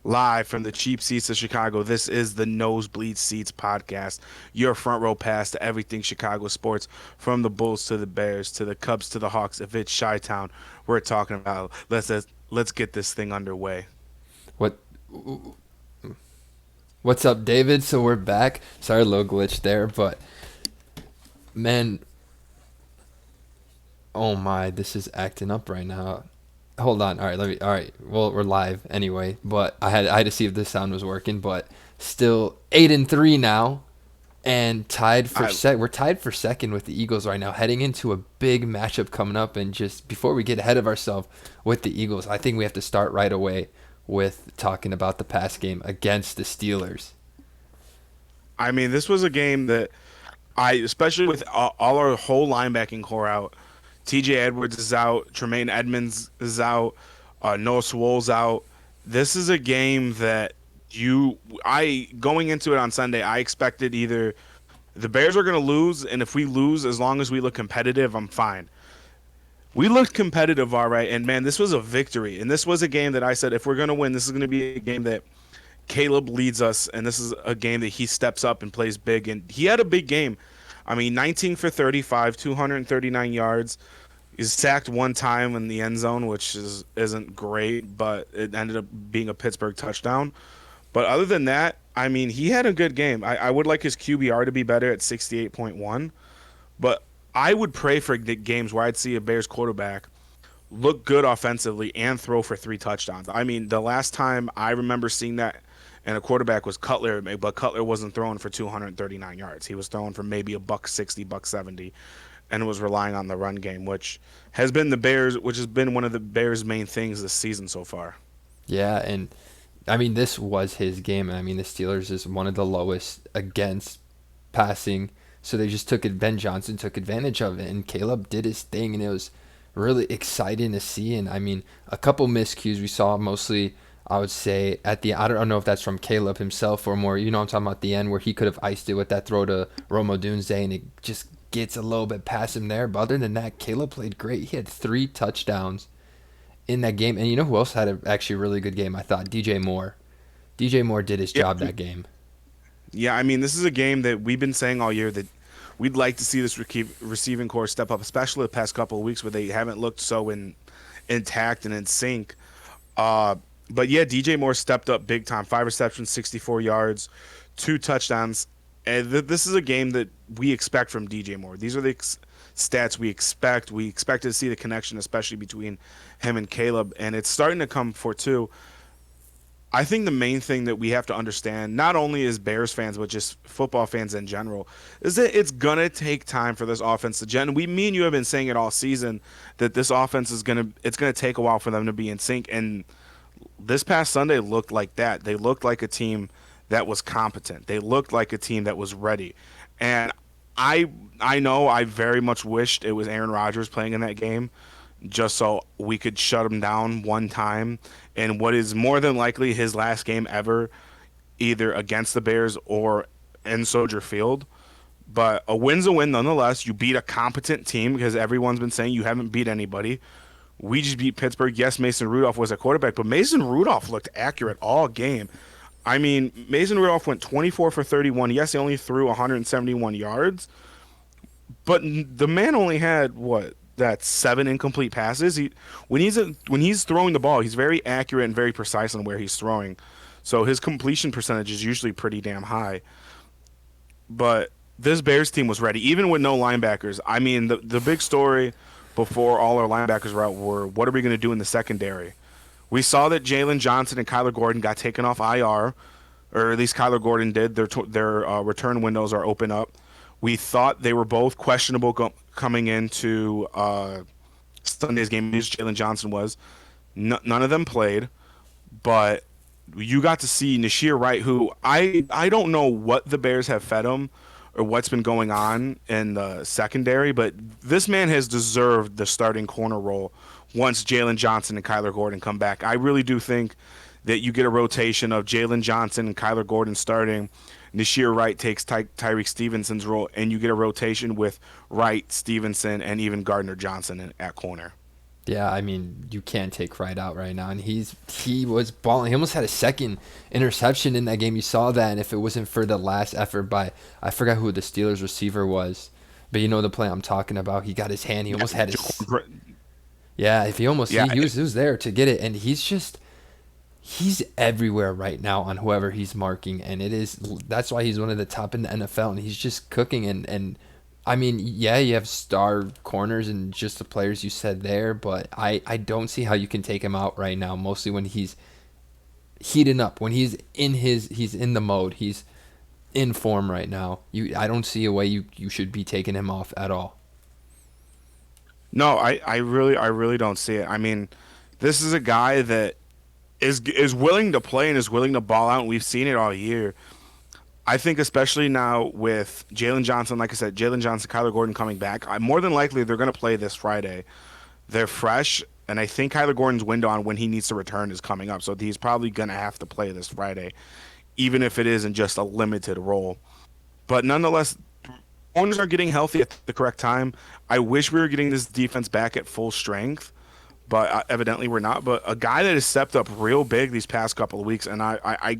Live from the cheap seats of Chicago. This is the Nosebleed Seats podcast. Your front row pass to everything Chicago sports, from the Bulls to the Bears to the Cubs to the Hawks. If it's Chi-Town, we're talking about. Let's get this thing underway. What what's up, David? So we're back. Sorry, a little glitch there, but man, oh my, this is acting up right now. Hold on. All right, let me. All right, well, we're live anyway, but I had to see if this sound was working. But still 8-3 now, and tied for I sec. We're tied for second with the Eagles right now, heading into a big matchup coming up. And just before we get ahead of ourselves with the Eagles, I think we have to start right away with talking about the past game against the Steelers. I mean, this was a game that especially with all our whole linebacking core out. T.J. Edwards is out. Tremaine Edmonds is out. Noah Swole's out. This is a game that going into it on Sunday, I expected either the Bears are going to lose, and if we lose, as long as we look competitive, I'm fine. We looked competitive, all right, and man, this was a victory. And this was a game that I said, if we're going to win, this is going to be a game that Caleb leads us, and this is a game that he steps up and plays big. And he had a big game. I mean, 19 for 35, 239 yards. He's sacked one time in the end zone, which isn't great, but it ended up being a Pittsburgh touchdown. But other than that, I mean, he had a good game. I would like his QBR to be better at 68.1, but I would pray for games where I'd see a Bears quarterback look good offensively and throw for three touchdowns. I mean, the last time I remember seeing that and a quarterback was Cutler, but Cutler wasn't throwing for 239 yards. He was throwing for maybe a buck 60, buck 70, and was relying on the run game, which has been one of the Bears' main things this season so far. Yeah, and I mean, this was his game. I mean, the Steelers is one of the lowest against passing, so they just Ben Johnson took advantage of it, and Caleb did his thing, and it was really exciting to see. And I mean, a couple miscues we saw, mostly I would say I don't know if that's from Caleb himself or more, I'm talking about the end where he could have iced it with that throw to Romo Doomsday, and it just gets a little bit past him there. But other than that, Caleb played great. He had 3 touchdowns in that game. And you know who else had a actually really good game? I thought DJ Moore. DJ Moore did his Yeah, job that game. yeah. I mean, this is a game that we've been saying all year that we'd like to see this receiving core step up, especially the past couple of weeks where they haven't looked so intact and in sync. Uh, but yeah, DJ Moore stepped up big time. 5 receptions, 64 yards, 2 touchdowns. And this is a game that we expect from DJ Moore. These are the stats we expect. We expect to see the connection, especially between him and Caleb, and it's starting to come for two. I think the main thing that we have to understand, not only as Bears fans, but just football fans in general, is that it's gonna take time for this offense to gel. Me and you have been saying it all season that this offense it's gonna take a while for them to be in sync. And this past Sunday looked like that. They looked like a team that was competent. They looked like a team that was ready. And I I know I very much wished it was Aaron Rodgers playing in that game just so we could shut him down one time in what is more than likely his last game ever, either against the Bears or in Soldier Field. But a win's a win nonetheless. You beat a competent team because everyone's been saying you haven't beat anybody. We just beat Pittsburgh. Yes, Mason Rudolph was a quarterback, but Mason Rudolph looked accurate all game. I mean, Mason Rudolph went 24 for 31. Yes, he only threw 171 yards, but the man only had what? That's 7 incomplete passes. When he's throwing the ball, he's very accurate and very precise on where he's throwing. So his completion percentage is usually pretty damn high. But this Bears team was ready, even with no linebackers. I mean, the big story before all our linebackers were out were what are we going to do in the secondary? We saw that Jalen Johnson and Kyler Gordon got taken off IR, or at least Kyler Gordon did. Their return windows are open up. We thought they were both questionable coming into Sunday's game. As Jalen Johnson was. None of them played, but you got to see Nasheer Wright, who I don't know what the Bears have fed him or what's been going on in the secondary, but this man has deserved the starting corner role once Jalen Johnson and Kyler Gordon come back. I really do think that you get a rotation of Jalen Johnson and Kyler Gordon starting. Nasheer Wright takes Tyreek Stevenson's role, and you get a rotation with Wright, Stevenson, and even Gardner Johnson at corner. Yeah, I mean, you can't take Wright out right now, and he was balling. He almost had a second interception in that game. You saw that, and if it wasn't for the last effort by I forgot who the Steelers receiver was, but you know the play I'm talking about. He got his hand. He Yeah, almost had his Jaquan, yeah. If he almost yeah, he was there to get it, and he's everywhere right now on whoever he's marking, and that's why he's one of the top in the NFL, and he's just cooking. And I mean, yeah, you have star corners and just the players you said there, but I don't see how you can take him out right now. Mostly when he's heating up, when he's in the mode, he's in form right now. I don't see a way you should be taking him off at all. no, I really don't see it. I mean, this is a guy that is willing to play and is willing to ball out, and we've seen it all year. I think especially now with Jalen Johnson, like I said, Jalen Johnson, Kyler Gordon coming back, more than likely they're going to play this Friday. They're fresh, and I think Kyler Gordon's window on when he needs to return is coming up, so he's probably going to have to play this Friday, even if it isn't just a limited role. But nonetheless, owners are getting healthy at the correct time. I wish we were getting this defense back at full strength, but evidently we're not. But a guy that has stepped up real big these past couple of weeks, and I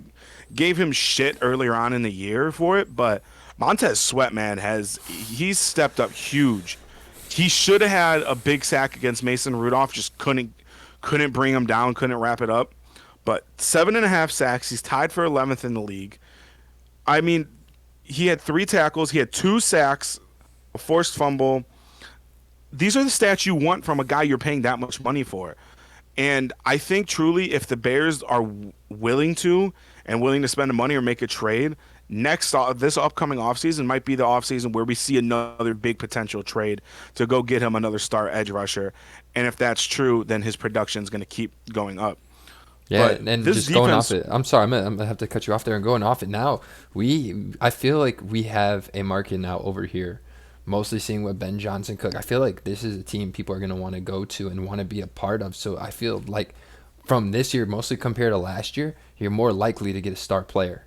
gave him shit earlier on in the year for it, but Montez Sweat, man, he's stepped up huge. He should have had a big sack against Mason Rudolph, just couldn't bring him down, couldn't wrap it up. But 7.5 sacks, he's tied for 11th in the league. I mean, he had 3 tackles, he had 2 sacks, a forced fumble. These are the stats you want from a guy you're paying that much money for. And I think truly, if the Bears are willing to and willing to spend the money or make a trade, this upcoming offseason might be the offseason where we see another big potential trade to go get him another star edge rusher. And if that's true, then his production is going to keep going up. Yeah, But and this just going off defense, it. I'm gonna have to cut you off there and going off it now. I feel like we have a market now over here, mostly seeing what Ben Johnson cook. I feel like this is a team people are gonna want to go to and want to be a part of. So I feel like from this year, mostly compared to last year, you're more likely to get a star player.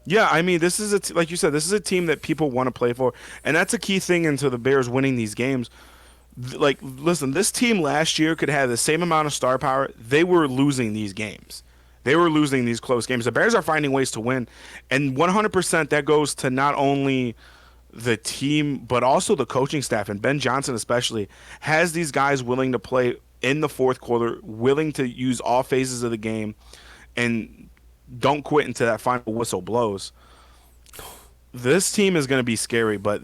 yeah, I mean, this is like you said, this is a team that people want to play for, and that's a key thing into the Bears winning these games. Like, listen, this team last year could have the same amount of star power. They were losing these games. They were losing these close games. The Bears are finding ways to win, and 100% that goes to not only the team but also the coaching staff, and Ben Johnson especially has these guys willing to play in the fourth quarter, willing to use all phases of the game, and don't quit until that final whistle blows. This team is going to be scary, but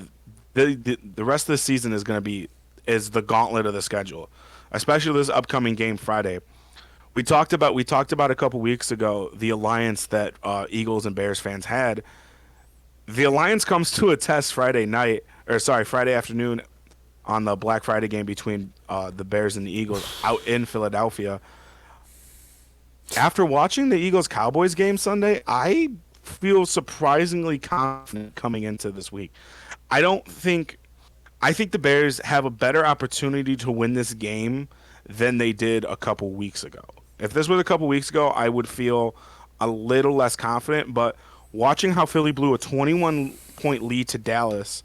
the rest of the season is the gauntlet of the schedule, especially this upcoming game Friday. We talked about a couple weeks ago the alliance that Eagles and Bears fans had. The alliance comes to a test Friday afternoon on the Black Friday game between the Bears and the Eagles out in Philadelphia. After watching the Eagles Cowboys game Sunday, I feel surprisingly confident coming into this week. I don't think I think the Bears have a better opportunity to win this game than they did a couple weeks ago. If this was a couple weeks ago, I would feel a little less confident, but watching how Philly blew a 21-point lead to Dallas,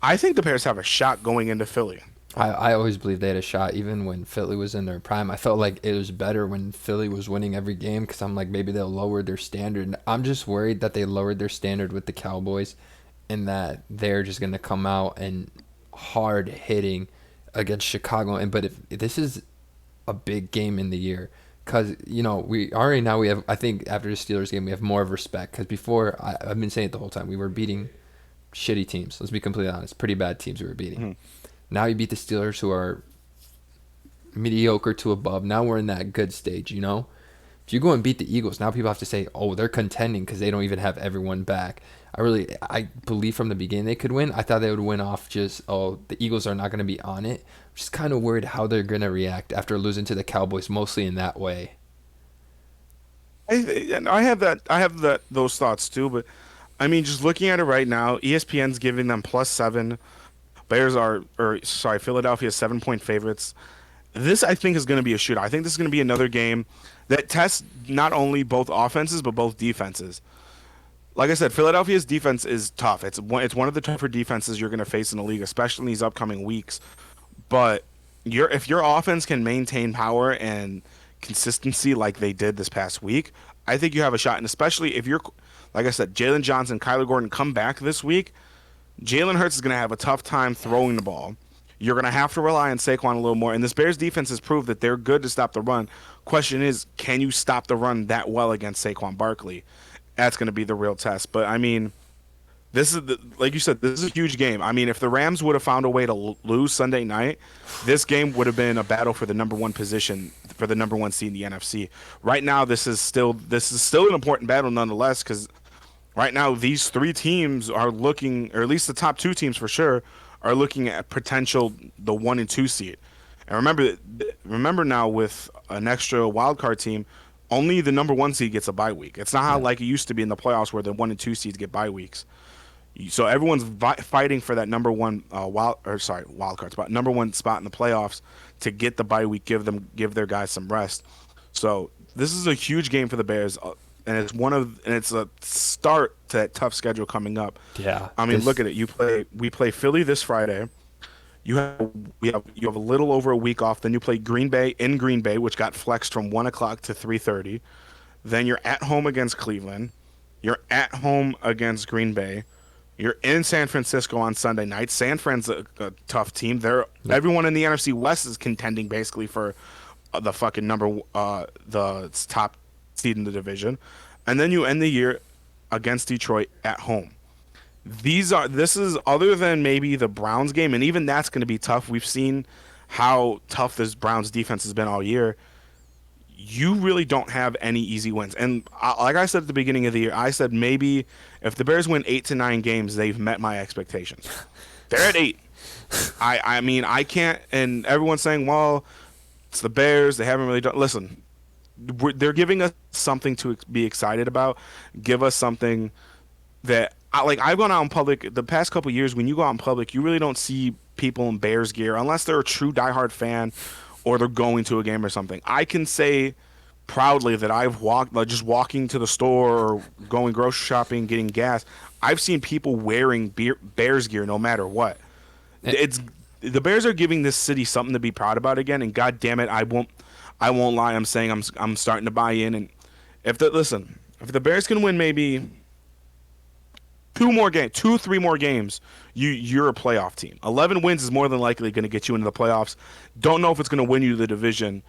I think the Bears have a shot going into Philly. I always believed they had a shot, even when Philly was in their prime. I felt like it was better when Philly was winning every game because I'm like, maybe they'll lower their standard. I'm just worried that they lowered their standard with the Cowboys and that they're just going to come out and hard hitting against Chicago. But if this is a big game in the year, because, we have, I think after the Steelers game, we have more of respect. Because before, I've been saying it the whole time, we were beating shitty teams. Let's be completely honest. Pretty bad teams we were beating. Mm-hmm. Now you beat the Steelers, who are mediocre to above. Now we're in that good stage. If you go and beat the Eagles, now people have to say, oh, they're contending because they don't even have everyone back. I believe from the beginning they could win. I thought they would win off just, oh, the Eagles are not going to be on it. I'm just kind of worried how they're going to react after losing to the Cowboys, mostly in that way. I have those thoughts too, but I mean, just looking at it right now, ESPN's giving them +7. Philadelphia 7-point favorites. This, I think, is going to be a shootout. I think this is going to be another game that tests not only both offenses but both defenses. Like I said, Philadelphia's defense is tough. It's one of the tougher defenses you're going to face in the league, especially in these upcoming weeks. But if your offense can maintain power and consistency like they did this past week, I think you have a shot. And especially if you're, like I said, Jalen Johnson, Kyler Gordon come back this week, Jalen Hurts is going to have a tough time throwing the ball. You're going to have to rely on Saquon a little more. And this Bears defense has proved that they're good to stop the run. Question is, can you stop the run that well against Saquon Barkley? That's going to be the real test. But I mean, like you said, this is a huge game. I mean, if the Rams would have found a way to lose Sunday night, this game would have been a battle for the number one position, for the number one seed in the NFC. Right now, this is still an important battle nonetheless, because right now these three teams are looking, or at least the top two teams for sure, are looking at potential the 1 and 2 seed. And remember now, with an extra wild card team, only the number one seed gets a bye week. It's not how Yeah. like it used to be in the playoffs where the 1 and 2 seeds get bye weeks. So everyone's fighting for that number one wild card spot, number one spot in the playoffs to get the bye week, give their guys some rest. So this is a huge game for the Bears, and it's a start to that tough schedule coming up. Yeah. I mean, look This at it. We play Philly this Friday. You have a little over a week off. Then you play Green Bay in Green Bay, which got flexed from 1 o'clock to 3:30. Then you're at home against Cleveland. You're at home against Green Bay. You're in San Francisco on Sunday night. San Fran's a tough team. Yep. Everyone in the NFC West is contending basically for the fucking the top seed in the division, and then you end the year against Detroit at home. This is other than maybe the Browns game, and even that's going to be tough. We've seen how tough this Browns defense has been all year. You really don't have any easy wins. And like I said at the beginning of the year, I said maybe if the Bears win 8 to 9 games, they've met my expectations. They're at 8. I mean, I can't. And everyone's saying, well, it's the Bears. They haven't really done. Listen, they're giving us something to be excited about. Give us something that I've gone out in public the past couple years. When you go out in public, you really don't see people in Bears gear unless they're a true diehard fan or they're going to a game or something. I can say proudly that I've walked, like just walking to the store or going grocery shopping, getting gas. I've seen people wearing Bears gear no matter what. eh, It's the Bears are giving this city something to be proud about again. And God damn it, I won't lie. I'm saying I'm starting to buy in. And if the Bears can win maybe 2, 3 more games, you're a playoff team. 11 wins is more than likely going to get you into the playoffs. Don't know if it's going to win you the division,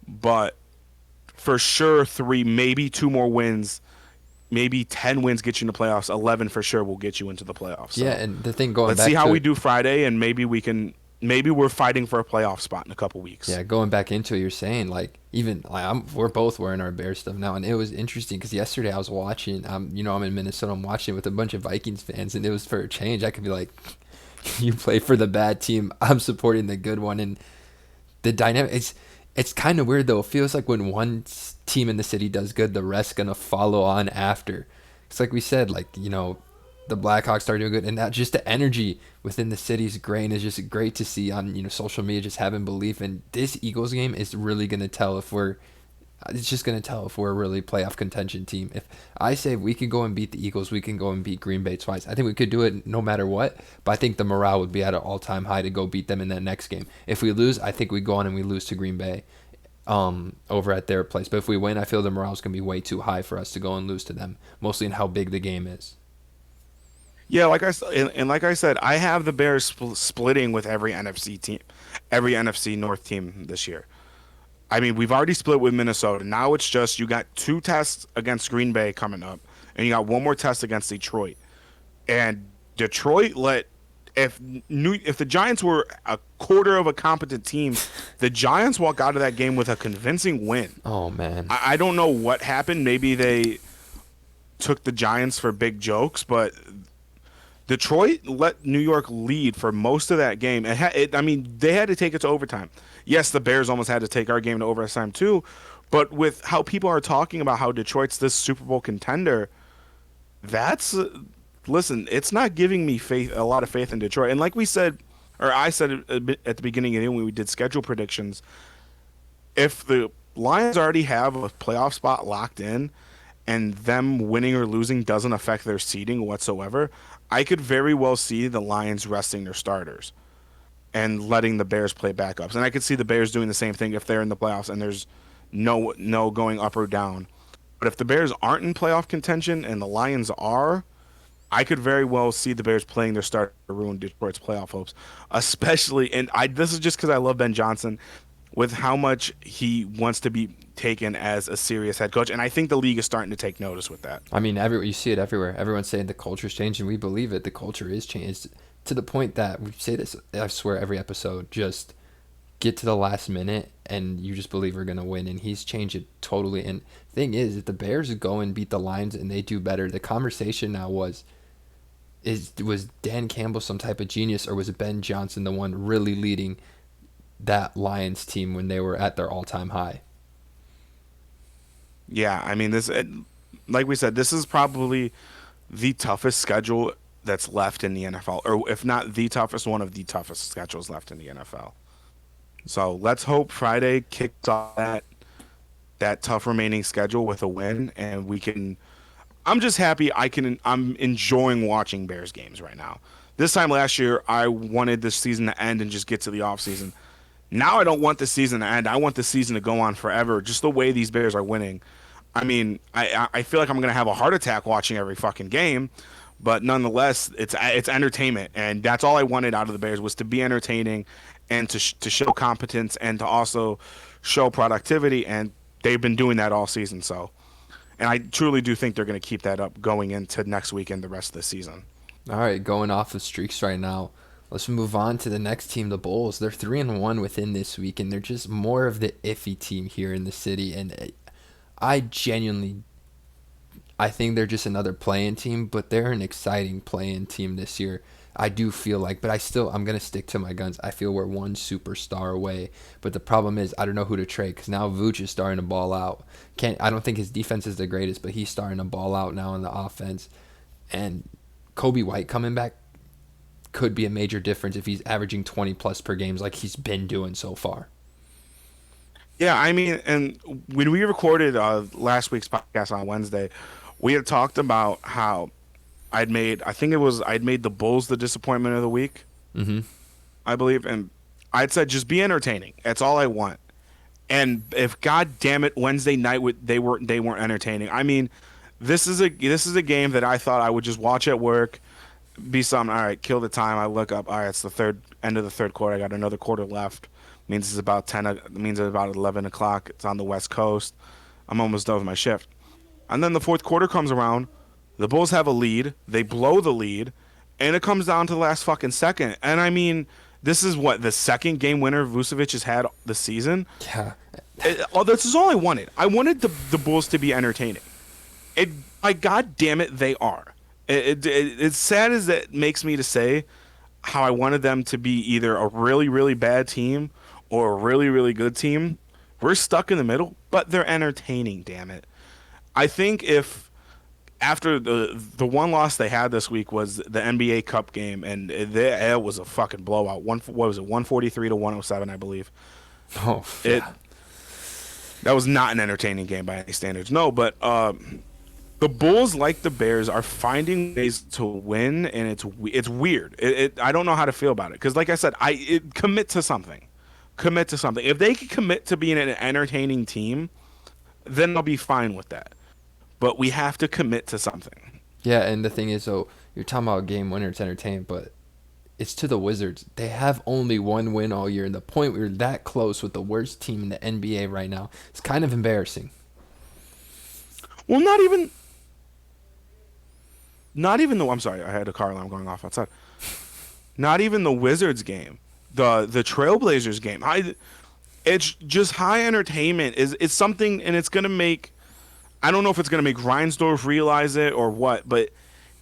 but for sure 3, maybe 2 more wins, maybe 10 wins get you in the playoffs. 11 for sure will get you into the playoffs. yeah, So and the thing going let's see back how to we it, do Friday, and maybe we're fighting for a playoff spot in a couple weeks. yeah, going back into it, you're saying like even like we're both wearing our Bears stuff now, and it was interesting because yesterday I was watching. I'm in Minnesota. I'm watching with a bunch of Vikings fans, and it was for a change. I could be like, you play for the bad team. I'm supporting the good one, and the dynamic. It's kind of weird though. It feels like when one team in the city does good, the rest gonna follow on after. It's like we said, like the Blackhawks are doing good, and that just the energy within the city's grain is just great to see on social media. Just having belief, and this Eagles game is really gonna tell if we're. It's just gonna tell if we're a really playoff contention team. If I say we can go and beat the Eagles, we can go and beat Green Bay twice. I think we could do it no matter what. But I think the morale would be at an all-time high to go beat them in that next game. If we lose, I think we go on and we lose to Green Bay, over at their place. But if we win, I feel the morale's gonna be way too high for us to go and lose to them. Mostly in how big the game is. Yeah, like I said, I have the Bears splitting with every NFC team, every NFC North team this year. I mean, we've already split with Minnesota. Now it's just you got 2 tests against Green Bay coming up, and you got one more test against Detroit. And Detroit let if the Giants were a quarter of a competent team, the Giants walk out of that game with a convincing win. Oh man. I don't know what happened. Maybe they took the Giants for big jokes, but Detroit let New York lead for most of that game. I mean, they had to take it to overtime. Yes, the Bears almost had to take our game to overtime too, but with how people are talking about how Detroit's this Super Bowl contender, that's listen, it's not giving me a lot of faith in Detroit. And like we said, or I said it a bit at the beginning of the year when we did schedule predictions, if the Lions already have a playoff spot locked in and them winning or losing doesn't affect their seeding whatsoever, I could very well see the Lions resting their starters. and letting the Bears play backups. And I could see the Bears doing the same thing if they're in the playoffs and there's no going up or down. But if the Bears aren't in playoff contention and the Lions are, I could very well see the Bears playing their start to ruin Detroit's playoff hopes, especially. And I this is just because I love Ben Johnson, with how much he wants to be taken as a serious head coach, and I think the league is starting to take notice with that. I mean, you see it everywhere. Everyone's saying the culture's changed, and we believe it. The culture is changed to the point that we say this, I swear, every episode. Just get to the last minute, and you just believe we're going to win. And he's changed it totally. And thing is, if the Bears go and beat the Lions and they do better, the conversation now was Dan Campbell some type of genius, or was it Ben Johnson the one really leading that Lions team when they were at their all-time high? Yeah, I mean like we said, this is probably the toughest schedule that's left in the NFL, or if not the toughest, one of the toughest schedules left in the NFL. So let's hope Friday kicks off that tough remaining schedule with a win, and we can. I'm just happy I'm enjoying watching Bears games right now. This time last year, I wanted this season to end and just get to the off season. Now I don't want the season to end. I want the season to go on forever. Just the way these Bears are winning. I mean, I feel like I'm gonna have a heart attack watching every fucking game, but nonetheless, it's entertainment, and that's all I wanted out of the Bears, was to be entertaining, and to show competence, and to also show productivity, and they've been doing that all season. So, and I truly do think they're gonna keep that up going into next week and the rest of the season. All right, going off the streaks right now. Let's move on to the next team, the Bulls. They're 3-1 within this week, and they're just more of the iffy team here in the city. And I think they're just another play-in team, but they're an exciting play-in team this year. I do feel like, but I'm going to stick to my guns. I feel we're one superstar away, but the problem is I don't know who to trade, because now Vooch is starting to ball out. I don't think his defense is the greatest, but he's starting to ball out now in the offense. And Kobe White coming back could be a major difference if he's averaging 20-plus per games like he's been doing so far. Yeah, I mean, and when we recorded last week's podcast on Wednesday, we had talked about how I'd made the Bulls the disappointment of the week, I believe, and I'd said just be entertaining. That's all I want. And if God damn it, Wednesday night they weren't entertaining. I mean, this is a game that I thought I would just watch at work, be something. All right, kill the time. I look up. All right, it's the end of the third quarter. I got another quarter left. Means it's about 10. Means it's about 11 o'clock. It's on the West Coast. I'm almost done with my shift. And then the fourth quarter comes around. The Bulls have a lead. They blow the lead, and it comes down to the last fucking second. And I mean, this is the second game winner Vucevic has had this season. Yeah. This is all I wanted. I wanted the Bulls to be entertaining. God damn it, they are. It's sad as it makes me to say how I wanted them to be either a really, really bad team or a really, really good team. We're stuck in the middle, but they're entertaining, damn it. I think if after the one loss they had this week was the NBA Cup game, and it was a fucking blowout. What was it, 143-107, I believe. Oh, yeah. That was not an entertaining game by any standards. No, but the Bulls, like the Bears, are finding ways to win, and it's weird. I don't know how to feel about it, because like I said, commit to something. Commit to something. If they can commit to being an entertaining team, then I'll be fine with that. But we have to commit to something. Yeah, and the thing is, so you're talking about game winner, it's entertaining, but it's to the Wizards. They have only one win all year, and the point we're that close with the worst team in the NBA right now, it's kind of embarrassing. Well, not even though, I'm sorry, I had a car alarm going off outside. Not even the Wizards game, the Trailblazers game. It's just high entertainment. It's something, and it's gonna make. I don't know if it's gonna make Reinsdorf realize it or what, but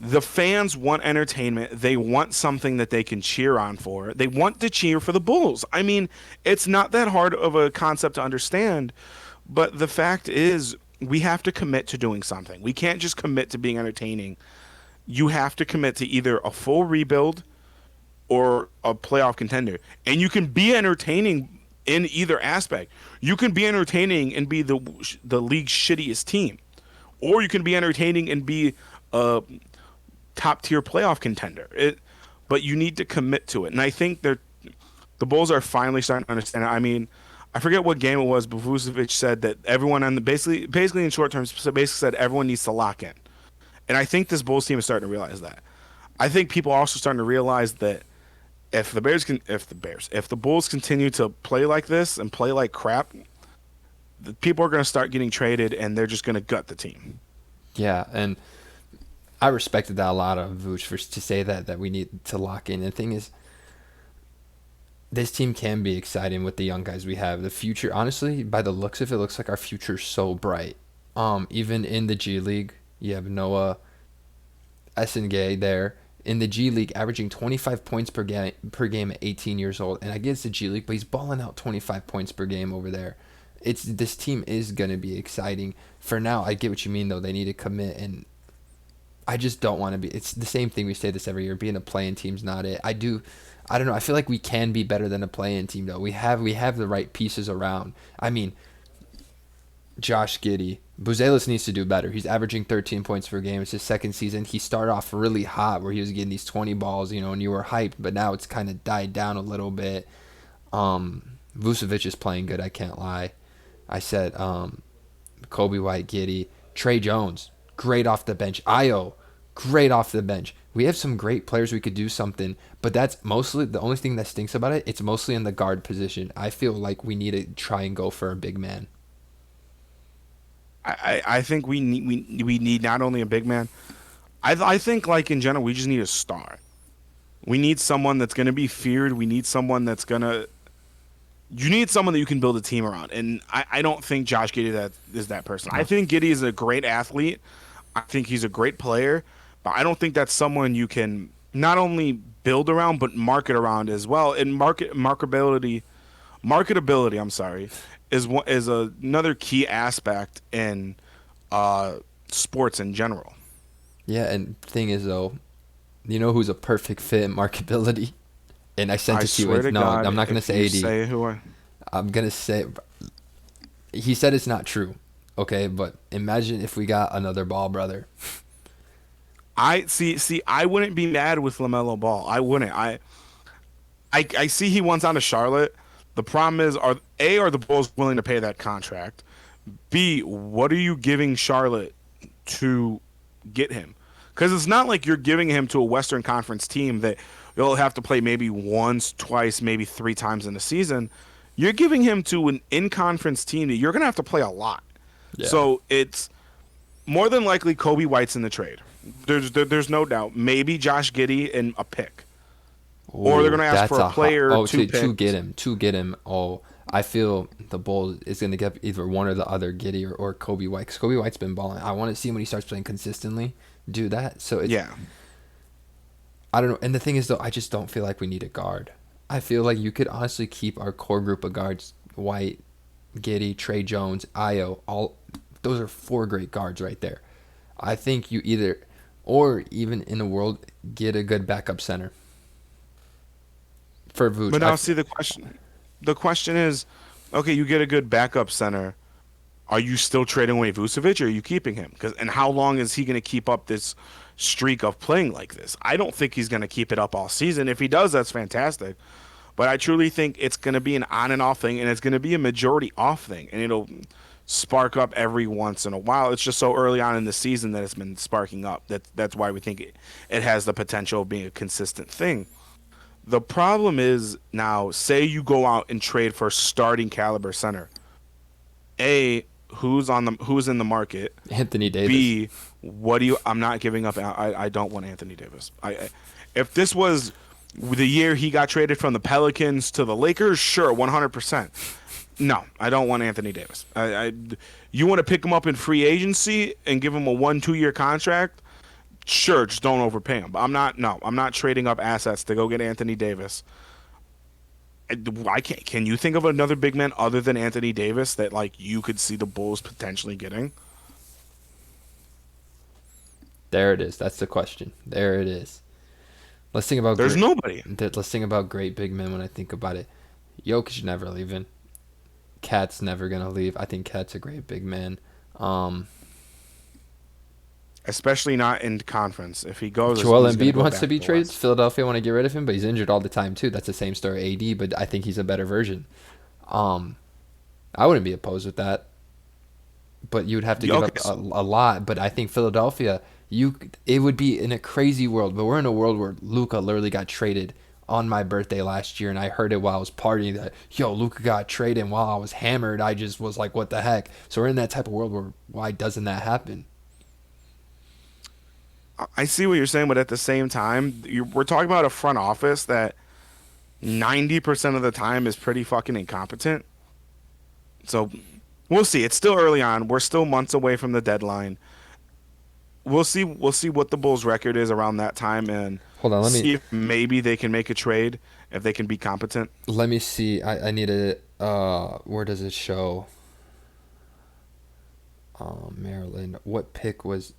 the fans want entertainment. They want something that they can cheer on for. They want to cheer for the Bulls. I mean, it's not that hard of a concept to understand, but the fact is, we have to commit to doing something. We can't just commit to being entertaining. You have to commit to either a full rebuild or a playoff contender. And you can be entertaining in either aspect. You can be entertaining and be the league's shittiest team. Or you can be entertaining and be a top-tier playoff contender. But you need to commit to it. And I think the Bulls are finally starting to understand it. I mean, I forget what game it was, but Vucevic said that everyone on the basically in short terms, so basically said everyone needs to lock in. And I think this Bulls team is starting to realize that. I think people are also starting to realize that if the Bulls continue to play like this and play like crap, the people are going to start getting traded and they're just going to gut the team. Yeah, and I respected that a lot of Vooch to say that we need to lock in. And the thing is, this team can be exciting with the young guys we have. The future, honestly, by the looks of it, looks like our future's so bright. Even in the G League, you have Noah Essengay there in the G League, averaging 25 points per game at 18 years old. And I get it's the G League, but he's balling out 25 points per game over there. This team is gonna be exciting. For now, I get what you mean though. They need to commit, and I just don't want to be. It's the same thing we say this every year. Being a play-in team's not it. I don't know. I feel like we can be better than a play-in team though. We have the right pieces around. I mean, Josh Giddey. Buzelis needs to do better. He's averaging 13 points per game. It's his second season. He started off really hot where he was getting these 20 balls, and you were hyped, but now it's kind of died down a little bit. Vucevic is playing good, I can't lie. I said Kobe White, Giddey, Trey Jones, great off the bench. Io, great off the bench. We have some great players we could do something, but that's mostly the only thing that stinks about it. It's mostly in the guard position. I feel like we need to try and go for a big man. I think we need not only a big man. I think like in general we just need a star. We need someone that's going to be feared. We need someone that's going to. You need someone that you can build a team around, and I don't think Josh Giddey that is that person. I think Giddey is a great athlete. I think he's a great player, but I don't think that's someone you can not only build around but market around as well. And marketability. I'm sorry, is another key aspect in sports in general. Yeah, and thing is though, you know who's a perfect fit in marketability? And I sent I it to you. swear to No, God, I'm not going to if say you AD. say who I'm going to say he said it's not true. Okay, but imagine if we got another Ball brother. I see. I wouldn't be mad with LaMelo Ball. I wouldn't. I see he wants out of Charlotte. The problem is, are the Bulls willing to pay that contract? B, what are you giving Charlotte to get him? Because it's not like you're giving him to a Western Conference team that you'll have to play maybe once, twice, maybe three times in a season. You're giving him to an in-conference team that you're going to have to play a lot. Yeah. So it's more than likely Kobe White's in the trade. There's no doubt. Maybe Josh Giddey and a pick. Or they're going to ask for a player, two picks. To get him. Oh, I feel the Bulls is going to get either one or the other, Giddey or Kobe White. Because Kobe White's been balling. I want to see him when he starts playing consistently do that. So yeah. I don't know. And the thing is, though, I just don't feel like we need a guard. I feel like you could honestly keep our core group of guards, White, Giddey, Trey Jones, Io. Those are four great guards right there. I think you either, or even in the world, get a good backup center. For Vooch. But now, see the question. The question is, okay, you get a good backup center. Are you still trading away Vucevic, or are you keeping him? And how long is he going to keep up this streak of playing like this? I don't think he's going to keep it up all season. If he does, that's fantastic. But I truly think it's going to be an on and off thing, and it's going to be a majority off thing, and it'll spark up every once in a while. It's just so early on in the season that it's been sparking up. That's why we think it has the potential of being a consistent thing. The problem is now, say you go out and trade for a starting caliber center. A, who's in the market? Anthony Davis. B, I'm not giving up. I don't want Anthony Davis. If this was the year he got traded from the Pelicans to the Lakers, sure, 100%. No, I don't want Anthony Davis. You want to pick him up in free agency and give him a 1-2 year contract? Sure, just don't overpay him. But I'm not trading up assets to go get Anthony Davis. I can't. Can you think of another big man other than Anthony Davis that like you could see the Bulls potentially getting? There it is. That's the question. There it is. Let's think about. There's nobody. Let's think about great big men when I think about it. Jokic never leaving. Cat's never gonna leave. I think Cat's a great big man. especially not in conference. If he goes, Joel he's going to Embiid go wants to back to be the traded. West. Philadelphia want to get rid of him, but he's injured all the time too. That's the same story AD, but I think he's a better version. Um, I wouldn't be opposed with that, but you would have to Yeah, give okay, up a lot. But I think Philadelphia, it would be in a crazy world. But we're in a world where Luca literally got traded on my birthday last year, and I heard it while I was partying that Luca got traded. And while I was hammered, I just was like, what the heck? So we're in that type of world where why doesn't that happen? I see what you're saying, but at the same time, we're talking about a front office that 90% of the time is pretty fucking incompetent. So we'll see. It's still early on. We're still months away from the deadline. We'll see. We'll see what the Bulls' record is around that time, and Hold on, see if maybe they can make a trade if they can be competent. let me see. I need a where does it show? Maryland. What pick was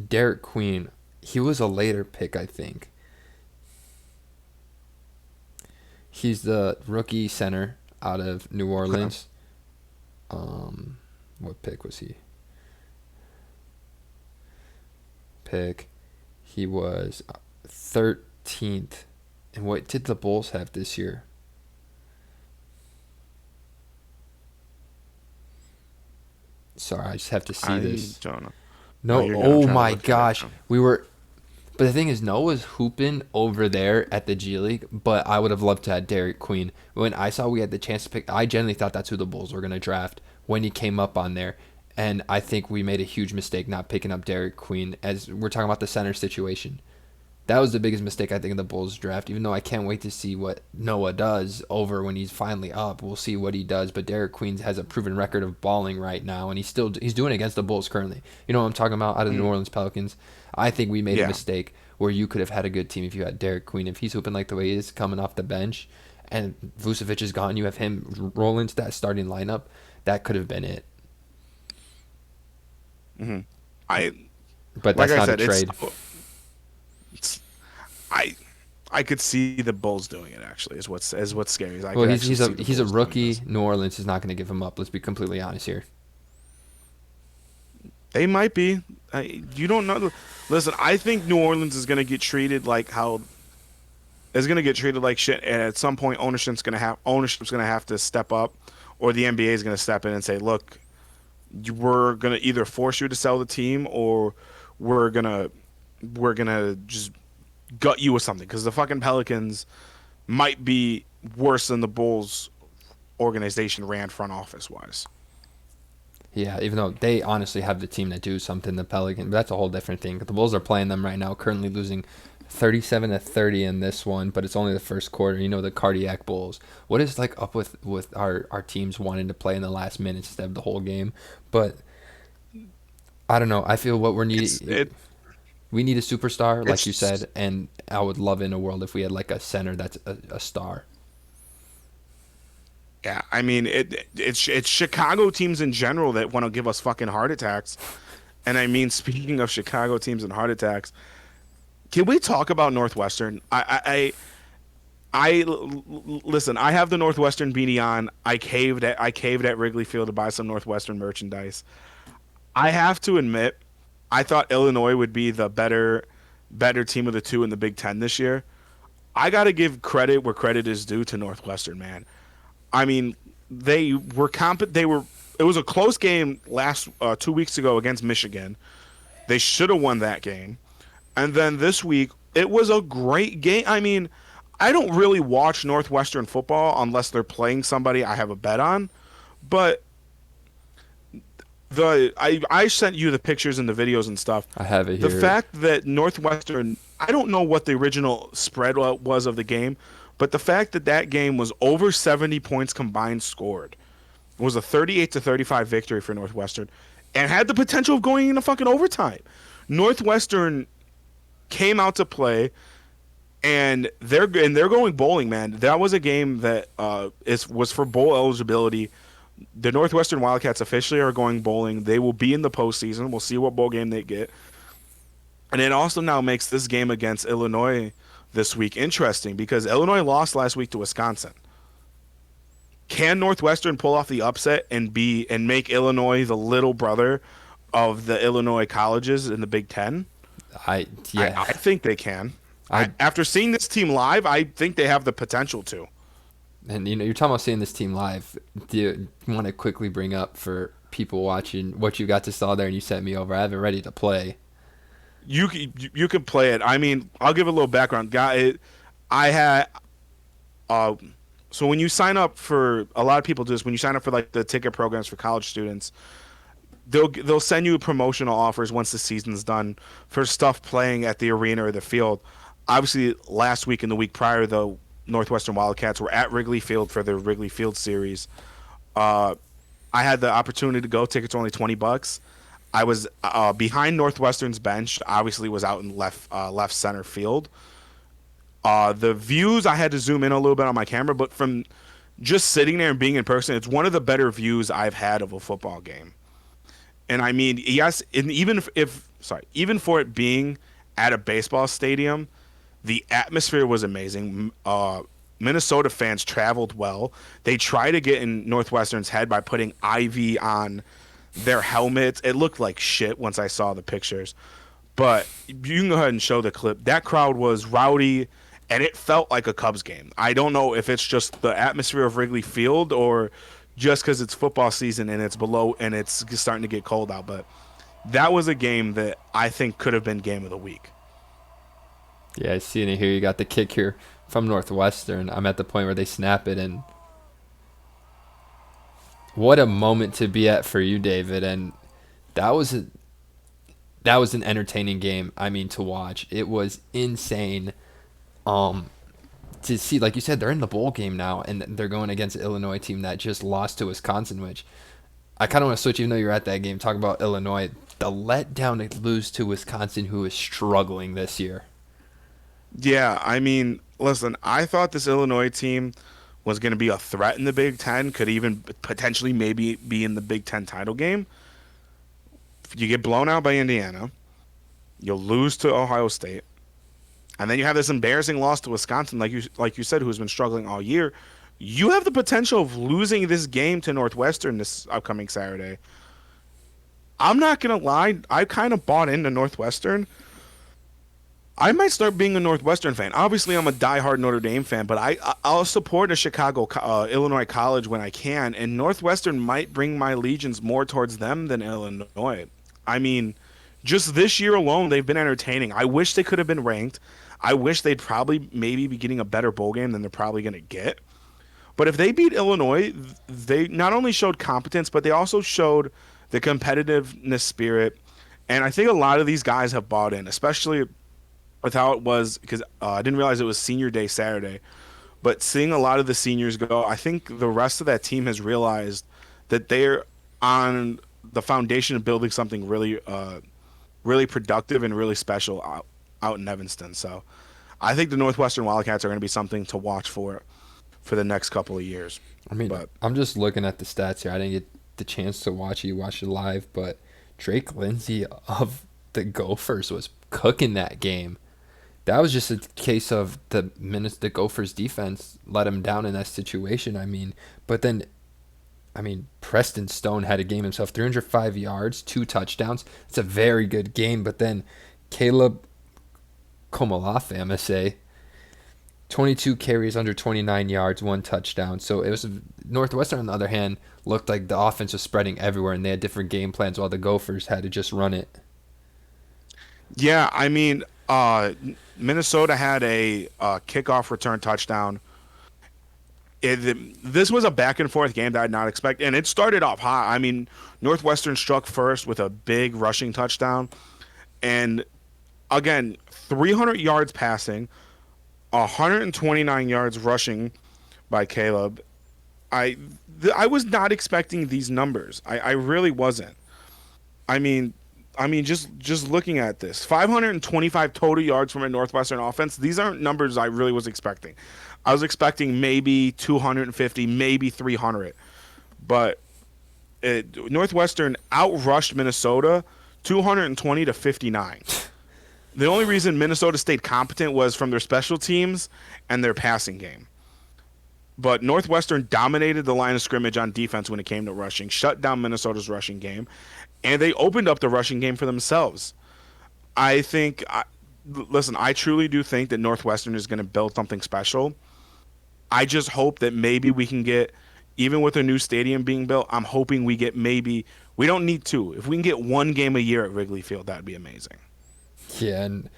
Derek Queen? He was a later pick, I think. He's the rookie center out of New Okay. Orleans. What pick was he? Pick. He was 13th. And what did the Bulls have this year? Sorry, I just have to see I this. don't know. No, No, you're good. I'm oh trying to my look at it gosh. now. We were But the thing is, Noah's hooping over there at the G League, but I would have loved to have Derek Queen. When I saw we had the chance to pick, I genuinely thought that's who the Bulls were going to draft when he came up on there. And I think we made a huge mistake not picking up Derek Queen, as we're talking about the center situation. That was the biggest mistake I think in the Bulls draft, even though I can't wait to see what Noah does over when he's finally up. We'll see what he does, but Derek Queen has a proven record of balling right now, and he's doing it against the Bulls currently. You know what I'm talking about, out of the New Mm, Orleans Pelicans. I think we made a yeah. mistake where you could have had a good team if you had Derek Queen. If he's hooping like the way he is coming off the bench and Vucevic is gone, you have him roll into that starting lineup, that could have been it. hmm I But like that's I not a said, trade. it's I I could see the Bulls doing it. Actually, is what's scary. Is I Well, could he's actually he's see a the he's a Bulls doing rookie. this. New Orleans is not going to give him up. Let's be completely honest here. They might be. You don't know. Listen, I think New Orleans is going to get treated like how is going to get treated like shit, and at some point, ownership's going to have to step up, or the NBA is going to step in and say, "Look, we're going to either force you to sell the team, or we're gonna we're gonna just gut you with something." Because the fucking Pelicans might be worse than the Bulls organization ran front office wise. Yeah, even though they honestly have the team that do something, the Pelicans, but that's a whole different thing. The Bulls are playing them right now, currently losing 37-30 in this one, but it's only the first quarter. You know, the cardiac Bulls. What is like up with our teams wanting to play in the last minutes instead of the whole game? But I don't know. I feel what It's it we need a superstar, like you it's said, and I would love in a world if we had like a center that's a star. Yeah, I mean it's Chicago teams in general that want to give us fucking heart attacks. And I mean, speaking of Chicago teams and heart attacks, can we talk about Northwestern? Listen. I have the Northwestern beanie on. I caved at Wrigley Field to buy some Northwestern merchandise. I have to admit, I thought Illinois would be the better team of the two in the Big Ten this year. I got to give credit where credit is due to Northwestern, man. I mean, they were comp. They were. It was a close game last 2 weeks ago against Michigan. They should have won that game. And then this week, it was a great game. I mean, I don't really watch Northwestern football unless they're playing somebody I have a bet on. But I sent you the pictures and the videos and stuff. I have it The here. fact that Northwestern, I don't know what the original spread was of the game, but the fact that that game was over 70 points combined scored was a 38-35 victory for Northwestern and had the potential of going into fucking overtime. Northwestern came out to play and they're going bowling, man. That was a game that was for bowl eligibility. The Northwestern Wildcats officially are going bowling. They will be in the postseason. We'll see what bowl game they get. And it also now makes this game against Illinois this week interesting because Illinois lost last week to Wisconsin. Can Northwestern pull off the upset and make Illinois the little brother of the Illinois colleges in the Big Ten? I yeah. I think they can. I After seeing this team live, I think they have the potential to. And you're talking about seeing this team live. Do you want to quickly bring up for people watching what you got to saw there and you sent me over? I have it ready to play. You can play it. I mean, I'll give a little background. I had uh, so when you sign up for a lot of people do this when you sign up for like the ticket programs for college students, they'll send you promotional offers once the season's done for stuff playing at the arena or the field. Obviously, last week and the week prior, the Northwestern Wildcats were at Wrigley Field for the Wrigley Field series. Uh, I had the opportunity to go. Tickets were only $20. I was behind Northwestern's bench. Obviously, was out in left center field. The views I had to zoom in a little bit on my camera, but from just sitting there and being in person, it's one of the better views I've had of a football game. And I mean, yes, and even for it being at a baseball stadium, the atmosphere was amazing. Minnesota fans traveled well. They tried to get in Northwestern's head by putting ivy on their helmets. It looked like shit once I saw the pictures. But you can go ahead and show the clip. That crowd was rowdy, and it felt like a Cubs game. I don't know if it's just the atmosphere of Wrigley Field or just because it's football season and it's below and it's starting to get cold out. But that was a game that I think could have been game of the week. Yeah, I see it here. You got the kick here from Northwestern. I'm at the point where they snap it, and what a moment to be at for you, David. And that was a that was an entertaining game. I mean, to watch. It was insane. Um, to see, like you said, they're in the bowl game now, and they're going against an Illinois team that just lost to Wisconsin, which I kind of want to switch, even though you're at that game, talk about Illinois. The letdown to lose to Wisconsin, who is struggling this year. Yeah, I mean, listen, I thought this Illinois team was going to be a threat in the Big Ten, could even potentially maybe be in the Big Ten title game. You get blown out by Indiana, you'll lose to Ohio State, and then you have this embarrassing loss to Wisconsin, like you said, who's been struggling all year. You have the potential of losing this game to Northwestern this upcoming Saturday. I'm not gonna lie, I kind of bought into Northwestern. I might start being a Northwestern fan. Obviously, I'm a diehard Notre Dame fan, but I'll support a Chicago Illinois college when I can, and Northwestern might bring my legions more towards them than Illinois. I mean, just this year alone, they've been entertaining. I wish they could have been ranked. I wish they'd probably maybe be getting a better bowl game than they're probably going to get. But if they beat Illinois, they not only showed competence, but they also showed the competitiveness spirit. And I think a lot of these guys have bought in, especially with how it was, because I didn't realize it was senior day Saturday. But seeing a lot of the seniors go, I think the rest of that team has realized that they're on the foundation of building something really productive and really special out in Evanston. So I think the Northwestern Wildcats are going to be something to watch for the next couple of years. I mean, But I'm just looking at the stats here. I didn't get the chance to watch it. You watched it live, but Drake Lindsay of the Gophers was cooking that game. That was just a case of the Gophers defense let him down in that situation. I mean, but then, I mean, Preston Stone had a game himself, 305 yards, 2 touchdowns. It's a very good game. But then Caleb Komalafe, I'm going to say, 22 carries, under 29 yards, 1 touchdown. So it was Northwestern, on the other hand, looked like the offense was spreading everywhere, and they had different game plans while the Gophers had to just run it. yeah, I mean, Minnesota had a kickoff return touchdown. This was a back and forth game that I did not expect, and it started off hot. I mean, Northwestern struck first with a big rushing touchdown, and again, 300 yards passing, 129 yards rushing by Caleb. I I was not expecting these numbers. I really wasn't. I mean, just looking at this, 525 total yards from a Northwestern offense. These aren't numbers I really was expecting. I was expecting maybe 250, maybe 300, but Northwestern outrushed Minnesota 220 to 59. The only reason Minnesota stayed competent was from their special teams and their passing game. But Northwestern dominated the line of scrimmage on defense when it came to rushing, shut down Minnesota's rushing game, and they opened up the rushing game for themselves. I think, listen, I truly do think that Northwestern is going to build something special. I just hope that maybe we can get, even with a new stadium being built, I'm hoping we get maybe, we don't need two. If we can get one game a year at Wrigley Field, that'd be amazing. Yeah, and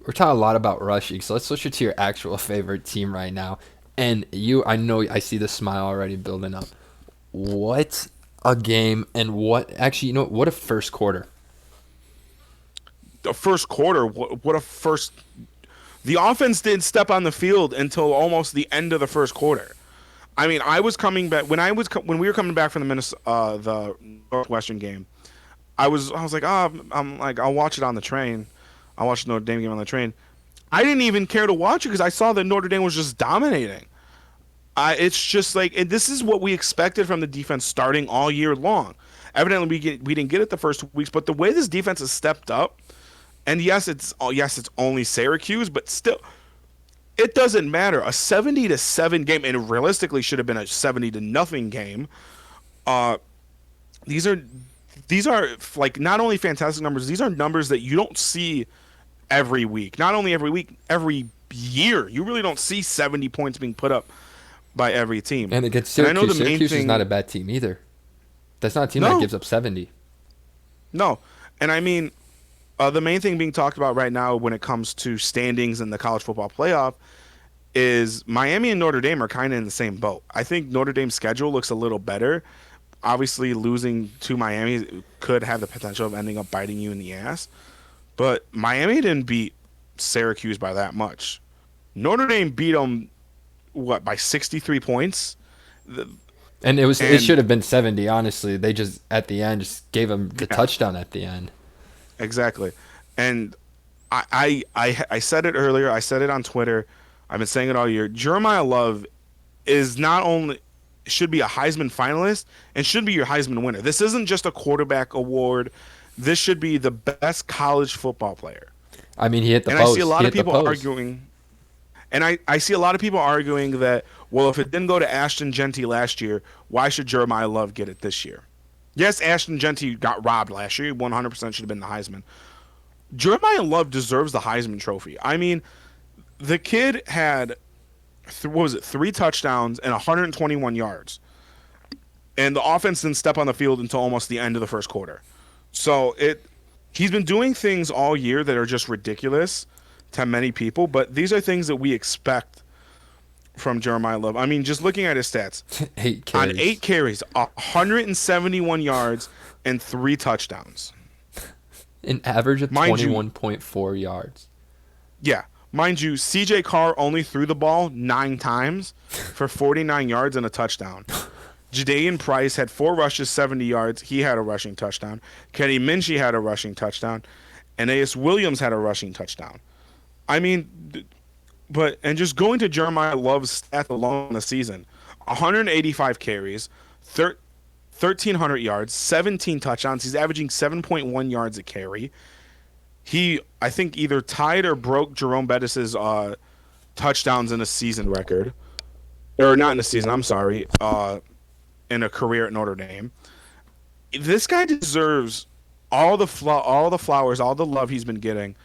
we're talking a lot about rushing, so let's switch it to your actual favorite team right now. And I know I see the smile already building up. What a game, and actually, what a first quarter. The first quarter, what a first. The offense didn't step on the field until almost the end of the first quarter. I mean, I was coming back when we were coming back from the Northwestern game. I was like, I'm like, I'll watch it on the train. I watched the Notre Dame game on the train. I didn't even care to watch it because I saw that Notre Dame was just dominating. It's just like, and this is what we expected from the defense starting all year long. Evidently, we didn't get it the first weeks, but the way this defense has stepped up, and yes, it's only Syracuse, but still, it doesn't matter. A 70-7 game, and realistically should have been a 70-0 game. Uh, these are like not only fantastic numbers. These are numbers that you don't see every week. Not only every week, every year. You really don't see 70 points being put up by every team. And against And I know Syracuse, the main Syracuse is thing. not a bad team either. That's not a team that No, gives up 70. no, and I mean, the main thing being talked about right now when it comes to standings in the college football playoff is Miami and Notre Dame are kind of in the same boat. I think Notre Dame's schedule looks a little better. Obviously, losing to Miami could have the potential of ending up biting you in the ass. But Miami didn't beat Syracuse by that much. Notre Dame beat them, what, by 63 points? And it And should have been 70, honestly. They just, at the end, just gave them the yeah, touchdown at the end. exactly. And I said it earlier. I said it on Twitter. I've been saying it all year. Jeremiah Love is not only should be a Heisman finalist and should be your Heisman winner. This isn't just a quarterback award. This should be the best college football player. I mean, he hit the And I see a post. He lot of hit the people post. arguing, and I see a lot of people arguing that, well, if it didn't go to Ashton Genty last year, why should Jeremiah Love get it this year? Yes, Ashton Genty got robbed last year. 100% should have been the Heisman. Jeremiah Love deserves the Heisman Trophy. I mean, the kid had, what was it, 3 touchdowns and 121 yards. And the offense didn't step on the field until almost the end of the first quarter. So he's been doing things all year that are just ridiculous to many people, but these are things that we expect from Jeremiah Love. I mean, just looking at his stats, 8 on carries. 8 carries, 171 yards and 3 touchdowns. An average of Mind you, 21.4 yards. yeah, mind you, CJ Carr only threw the ball 9 times for 49 yards and a touchdown. Jadaean Price had 4 rushes, 70 yards. He had a rushing touchdown. Kenny Minchie had a rushing touchdown. And Aeneas Williams had a rushing touchdown. I mean, and just going to Jeremiah Love's stats alone in the season, 185 carries, 1,300 yards, 17 touchdowns. He's averaging 7.1 yards a carry. He, I think, either tied or broke Jerome Bettis's touchdowns in a season record. Or not in a season, I'm sorry. In a career at Notre Dame. This guy deserves all the flowers, all the love he's been getting.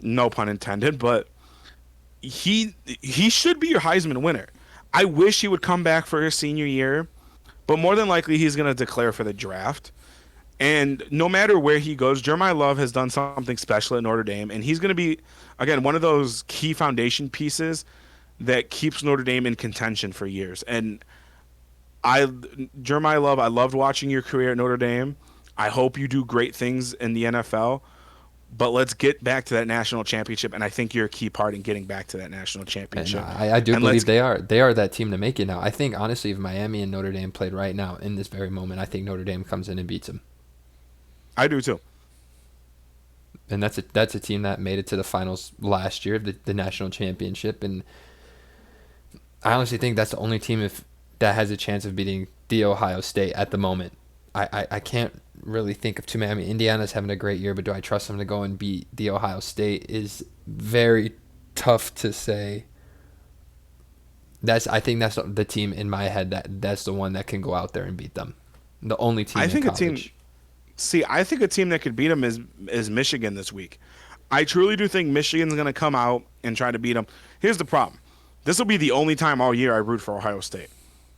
No pun intended, but he should be your Heisman winner. I wish he would come back for his senior year, but more than likely he's going to declare for the draft. And no matter where he goes, Jeremiah Love has done something special at Notre Dame, and he's going to be, again, one of those key foundation pieces that keeps Notre Dame in contention for years. And Jeremiah Love, I loved watching your career at Notre Dame. I hope you do great things in the NFL, but let's get back to that national championship. And I think you're a key part in getting back to that national And championship. I do And believe they are. They are that team to make it now. I think, honestly, if Miami and Notre Dame played right now, in this very moment, I think Notre Dame comes in and beats them. I do too. And that's a team that made it to the finals last year, the national championship. And I honestly think that's the only team that has a chance of beating the Ohio State at the moment. I can't really think of too many. I mean, Indiana's having a great year, but do I trust them to go and beat the Ohio State is very tough to say. I think that's the team in my head that's the one that can go out there and beat them. The only team I in think college. See, I think a team that could beat them is Michigan this week. I truly do think Michigan's going to come out and try to beat them. Here's the problem. This will be the only time all year I root for Ohio State.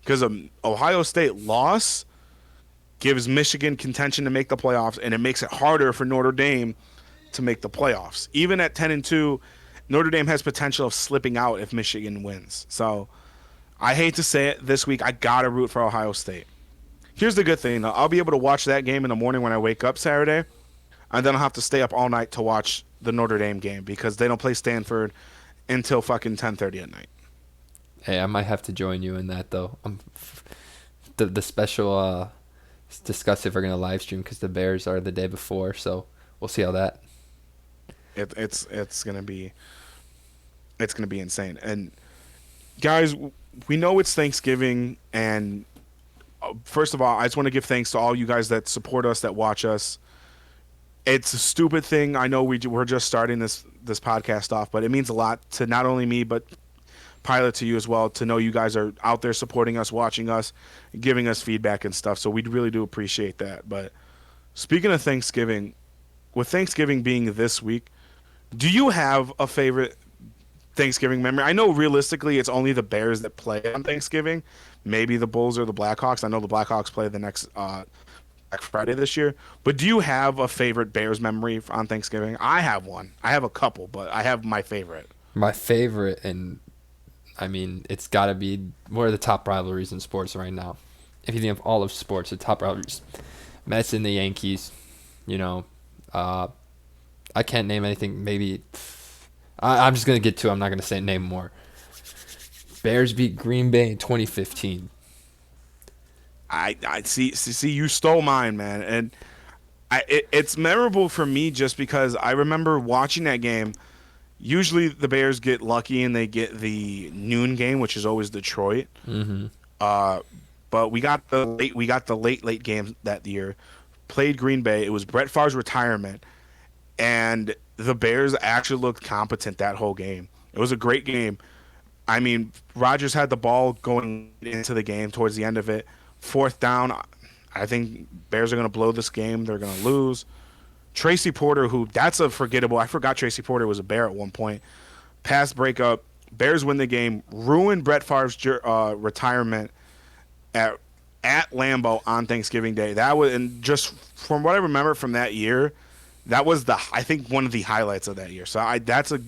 Because Ohio State loss gives Michigan contention to make the playoffs, and it makes it harder for Notre Dame to make the playoffs. Even at 10-2, Notre Dame has potential of slipping out if Michigan wins. So I hate to say it this week. I got to root for Ohio State. Here's the good thing, though. I'll be able to watch that game in the morning when I wake up Saturday, and then I'll have to stay up all night to watch the Notre Dame game because they don't play Stanford until fucking 10:30 at night. Hey, I might have to join you in that though. The special discuss if we're gonna live stream because the Bears are the day before, so we'll see how that. It's gonna be insane. And guys, we know it's Thanksgiving, and first of all, I just want to give thanks to all you guys that support us, that watch us. It's a stupid thing. I know we're just starting this podcast off, but it means a lot to not only me but Pilot, to you as well, to know you guys are out there supporting us, watching us, giving us feedback and stuff. So we really do appreciate that. But speaking of Thanksgiving, with Thanksgiving being this week, do you have a favorite Thanksgiving memory? I know realistically it's only the Bears that play on Thanksgiving. Maybe the Bulls or the Blackhawks. I know the Blackhawks play the next Black Friday this year. But do you have a favorite Bears memory on Thanksgiving? I have one. I have a couple, but I have my favorite. My favorite, and I mean, it's got to be one of the top rivalries in sports right now. If you think of all of sports, the top rivalries, Mets and the Yankees, you know, I can't name anything. Maybe I'm just gonna get to it. I'm not gonna say name more. Bears beat Green Bay in 2015. I see you stole mine, man, and it's memorable for me just because I remember watching that game. Usually the Bears get lucky and they get the noon game, which is always Detroit. Mm-hmm. But we got the late game that year. Played Green Bay. It was Brett Favre's retirement, and the Bears actually looked competent that whole game. It was a great game. I mean, Rodgers had the ball going into the game towards the end of it. Fourth down, I think Bears are going to blow this game. They're going to lose. Tracy Porter, that's a forgettable. I forgot Tracy Porter was a Bear at one point. Pass breakup. Bears win the game. Ruined Brett Favre's retirement at Lambeau on Thanksgiving Day. That was, and just from what I remember from that year, that was I think one of the highlights of that year. So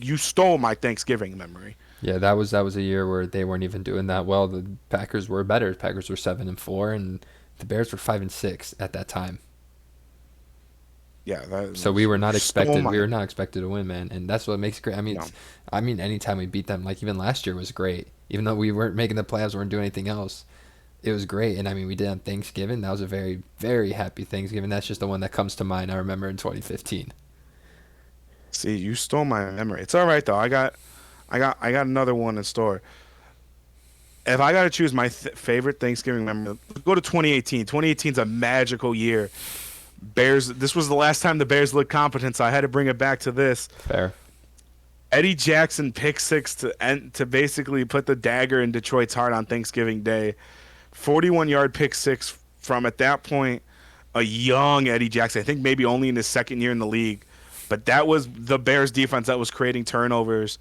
you stole my Thanksgiving memory. Yeah, that was a year where they weren't even doing that well. The Packers were better. The Packers were 7-4, and the Bears were 5-6 at that time. Yeah, so we were not expected. We were not expected to win, man, and that's what makes it great. I mean, no. Anytime we beat them, like even last year was great. Even though we weren't making the playoffs, we weren't doing anything else, it was great. And I mean, we did on Thanksgiving. That was a very, very happy Thanksgiving. That's just the one that comes to mind. I remember in 2015. See, you stole my memory. It's all right though. I got another one in store. If I got to choose my favorite Thanksgiving memory, go to 2018. 2018 is a magical year. Bears. This was the last time the Bears looked competent, so I had to bring it back to this. Fair. Eddie Jackson pick six to basically put the dagger in Detroit's heart on Thanksgiving Day. 41-yard pick six from, at that point, a young Eddie Jackson. I think maybe only in his second year in the league, but that was the Bears defense that was creating turnovers.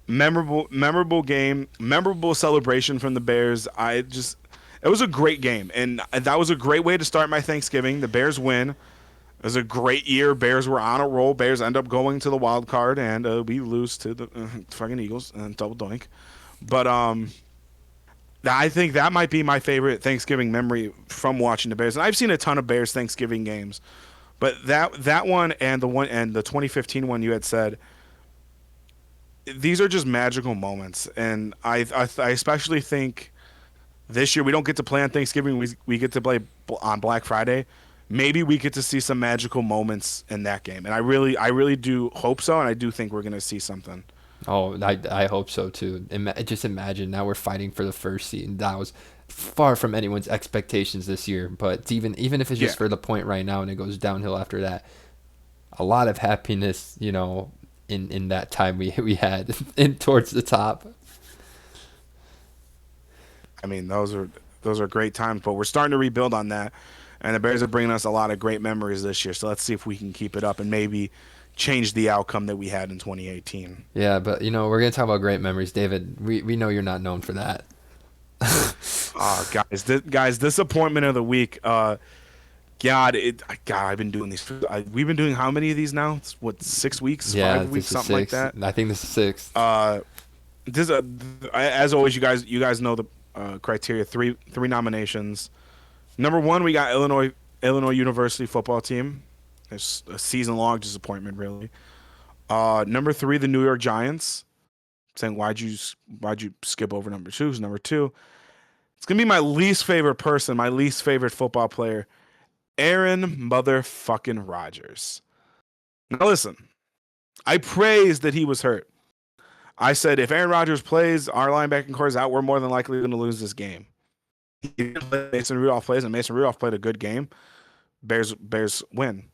Memorable game, memorable celebration from the Bears. It was a great game, and that was a great way to start my Thanksgiving. The Bears win. It was a great year. Bears were on a roll. Bears end up going to the wild card, and we lose to the fucking Eagles and double doink. But I think that might be my favorite Thanksgiving memory from watching the Bears. And I've seen a ton of Bears Thanksgiving games, but that one and the 2015 one you had said, these are just magical moments. And I especially think this year we don't get to play on Thanksgiving. We get to play on Black Friday. Maybe we get to see some magical moments in that game. And I really do hope so, and I do think we're going to see something. Oh, I hope so too. Just imagine now we're fighting for the first seed, and that was far from anyone's expectations this year. But even if it's just for the point right now, and it goes downhill after that, a lot of happiness, in that time we had in towards the top. I mean, those are great times, but we're starting to rebuild on that. And the Bears are bringing us a lot of great memories this year. So let's see if we can keep it up and maybe change the outcome that we had in 2018. Yeah, but we're gonna talk about great memories, David. We know you're not known for that. Guys, disappointment of the week. God, I've been doing these. We've been doing how many of these now? It's, what, 6 weeks, Yeah, 5 weeks, this is something like six. that. I think this is six. Uh, this as always, you guys know the criteria. Three nominations. Number one, we got Illinois University football team. It's a season long disappointment, really. Number three, the New York Giants. Saying why'd you skip over number two? Who's number two? It's gonna be my least favorite person, my least favorite football player, Aaron motherfucking Rodgers. Now listen, I praised that he was hurt. I said if Aaron Rodgers plays, our linebacking core is out. We're more than likely going to lose this game. Mason Rudolph plays, and Mason Rudolph played a good game. Bears win.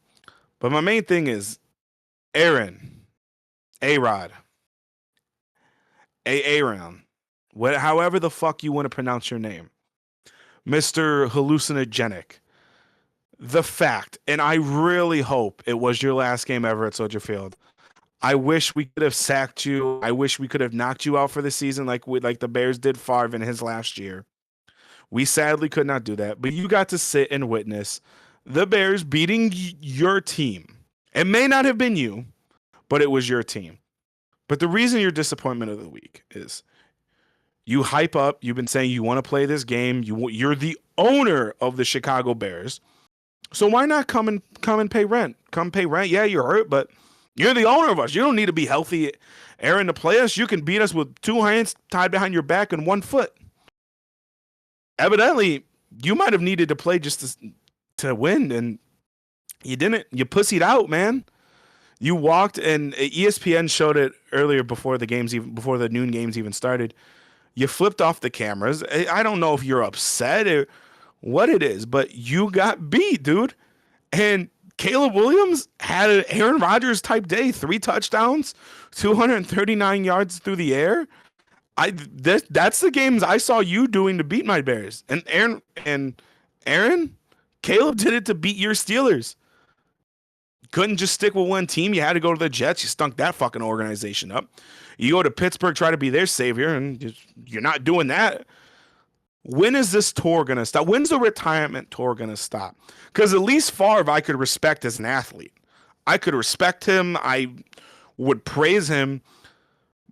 But my main thing is Aaron, A-Rod, Aaron, however the fuck you want to pronounce your name, Mr. Hallucinogenic. The fact, and I really hope it was your last game ever at Soldier Field. I wish we could have sacked you. I wish we could have knocked you out for the season like the Bears did Favre in his last year. We sadly could not do that, but you got to sit and witness the Bears beating your team. It may not have been you, but it was your team. But the reason you're disappointment of the week is you hype up. You've been saying you want to play this game. You're the owner of the Chicago Bears. So why not come and pay rent? Come pay rent. Yeah, you're hurt, but you're the owner of us. You don't need to be healthy, Aaron, to play us. You can beat us with two hands tied behind your back and 1 foot. Evidently, you might have needed to play just to win, and you didn't. You pussied out, man. You walked, and ESPN showed it earlier before the noon games even started. You flipped off the cameras. I don't know if you're upset or what it is, but you got beat, dude. And Caleb Williams had an Aaron Rodgers type day, 3 touchdowns, 239 yards through the air. That's the games I saw you doing to beat my Bears. And Aaron, Caleb did it to beat your Steelers. Couldn't just stick with one team. You had to go to the Jets. You stunk that fucking organization up. You go to Pittsburgh, try to be their savior, and you're not doing that. When is this tour going to stop? When's the retirement tour going to stop? Because at least Favre I could respect as an athlete. I could respect him. I would praise him.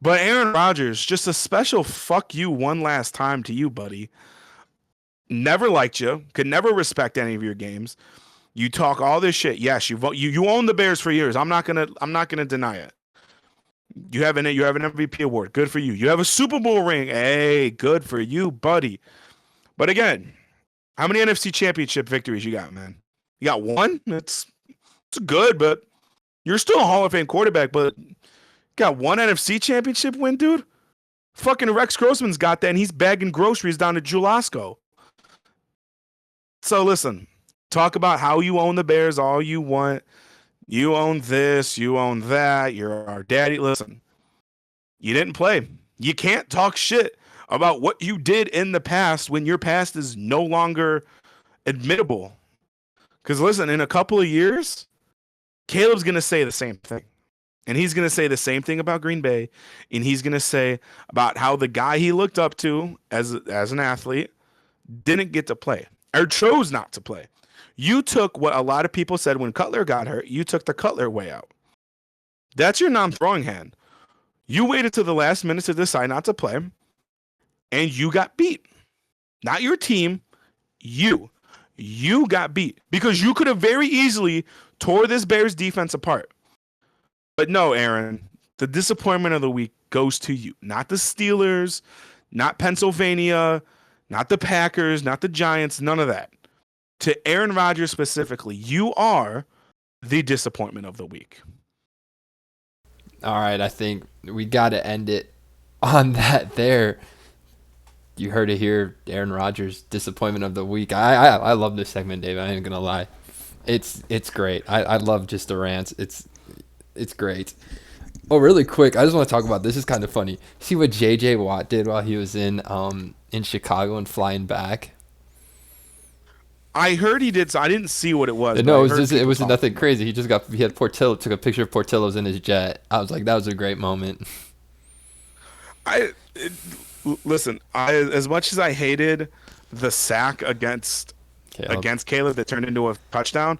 But Aaron Rodgers, just a special fuck you one last time to you, buddy. Never liked you. Could never respect any of your games. You talk all this shit. Yes, you own the Bears for years. I'm not gonna deny it. You have an MVP award. Good for you. You have a Super Bowl ring. Hey, good for you, buddy. But again, how many NFC Championship victories you got, man? You got one? It's good, but you're still a Hall of Fame quarterback, but got one NFC Championship win, dude? Fucking Rex Grossman's got that, and he's bagging groceries down to Julasco. So listen, talk about how you own the Bears all you want. You own this, you own that, you're our daddy. Listen, you didn't play. You can't talk shit about what you did in the past when your past is no longer admittable. Because listen, in a couple of years, Caleb's going to say the same thing. And he's going to say the same thing about Green Bay. And he's going to say about how the guy he looked up to as an athlete didn't get to play or chose not to play. You took what a lot of people said when Cutler got hurt. You took the Cutler way out. That's your non-throwing hand. You waited to the last minute to decide not to play, and you got beat. Not your team. You got beat because you could have very easily tore this Bears defense apart. But no, Aaron, the disappointment of the week goes to you. Not the Steelers, not Pennsylvania, not the Packers, not the Giants, none of that. To Aaron Rodgers specifically, you are the disappointment of the week. All right, I think we got to end it on that there. You heard it here, Aaron Rodgers, disappointment of the week. I love this segment, Dave. I ain't going to lie. It's great. I love just the rants. It's great. Oh, really quick, I just want to talk about this. Is kind of funny. See what J.J. Watt did while he was in Chicago and flying back? I heard he did. So I didn't see what it was, but No, I it was heard just, it people was talk. nothing crazy. He had Portillo, took a picture of Portillo's in his jet. I was like, that was a great moment. I it, listen. I as much as I hated the sack Caleb. against Caleb that turned into a touchdown,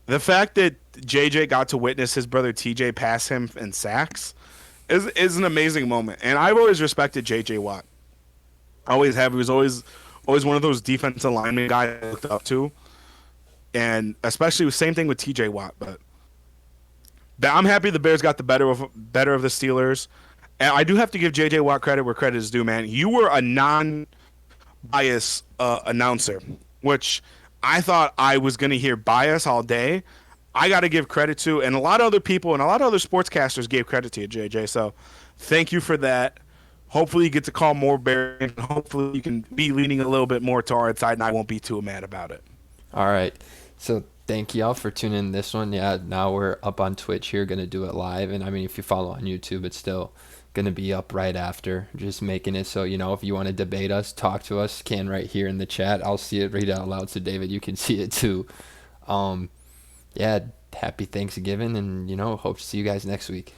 the fact that JJ got to witness his brother TJ pass him in sacks is an amazing moment. And I've always respected JJ Watt. I always have. He was always one of those defensive lineman guys I looked up to, and especially the same thing with TJ Watt. But I'm happy the Bears got the better of the Steelers. And I do have to give JJ Watt credit where credit is due, man. You were a non-bias announcer, which I thought I was going to hear bias all day. I got to give credit to, and a lot of other people and a lot of other sportscasters gave credit to you, JJ. So thank you for that. Hopefully you get to call more Bears, and hopefully you can be leaning a little bit more to our side, and I won't be too mad about it. All right. So thank y'all for tuning in this one. Yeah, now we're up on Twitch here, gonna do it live. And I mean, if you follow on YouTube, it's still gonna be up right after. Just making it so, if you want to debate us, talk to us, can right here in the chat. I'll see it, read it out loud so David, you can see it too. Yeah, happy Thanksgiving, and hope to see you guys next week.